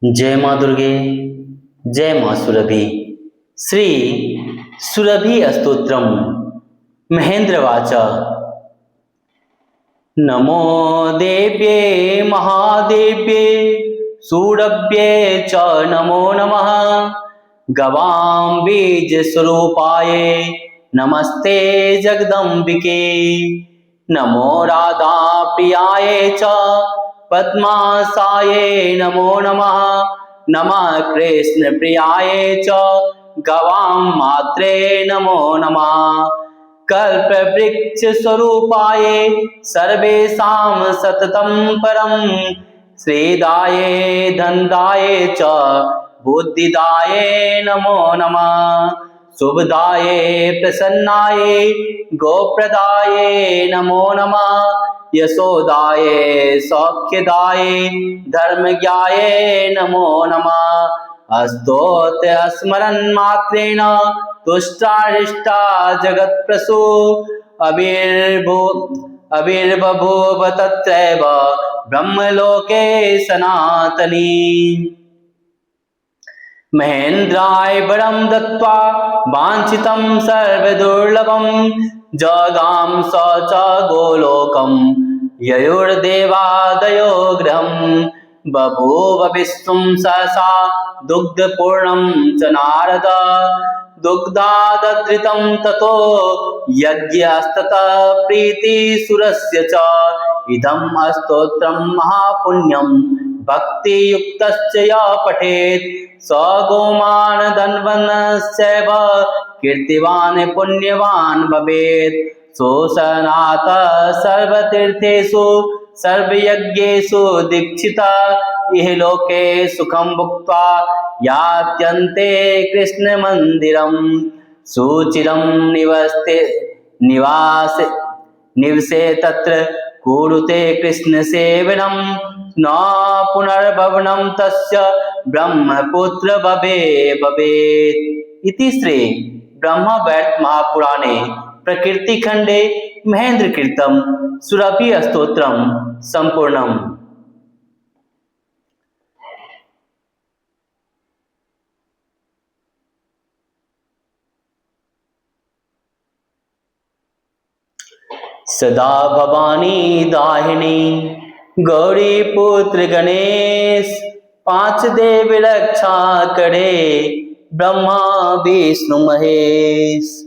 जय माँ दुर्गे, जय माँ सुरभि। श्री सुरभि स्तोत्रम महेंद्रवाच। नमो देव्ये महादेव्ये सुरभ्ये च नमो नमः। गवां बीजस्वरूपाय नमस्ते जगदम्बिके। नमो राधा प्रियाय च पद्मासाय नमो नमः। नमः कृष्ण प्रियाय च गवां मात्रे नमो नमः। कल्पवृक्ष स्वरूपाय सर्वेषां सततं परं। श्रीदाय धनदाय च बुद्धिदाय नमो नमः। शुभदाय प्रसन्नाय गोप्रदाय नमो नमः। यशोदाय सौख्यदाय धर्मज्ञाय नमो नमः। स्तोत्र स्मरन् मात्रेण तुष्टारिष्टा जगत्प्रसू। अविर्बभूव तत्रैव ब्रह्मलोके सनातनी। महेन्द्राय वरं दत्त्वा वाञ्छितं सर्वदुर्लभं। जगाम स च गोलोकं ययुर्देवादयो गृहं। बभूव विश्वं सहसा दुग्धपूर्णं च नारद। दुग्धादधृतं ततो यज्ञस्ततः प्रीतिसुरस्य च। इदं स्तोत्रं महापुण्यं भक्तियुक्तश्च यः पठेत्। स गोमान् धनवानश्चैव कीर्तिवान् पुण्यवान् भवेत्। सोऽसनाथ सर्वतीर्थेषु सर्वयज्ञेषु दीक्षितः। इह लोके सुखं भुक्त्वा यात्यन्ते कृष्णमन्दिरम्। सुचिरं निवसे तत्र कुरुते कृष्णसेवनं। न पुनर्भवनं तस्य ब्रह्मपुत्र भवेत्। इति श्री ब्रह्मवैवर्त महापुराणे प्रकृतिखंडे महेंद्रकृतं सुरभि स्तोत्रम संपूर्णम्। सदा भवानी दाहिनी गौरी पुत्र गणेश। पांच देव रक्षा करे ब्रह्मा विष्णु महेश।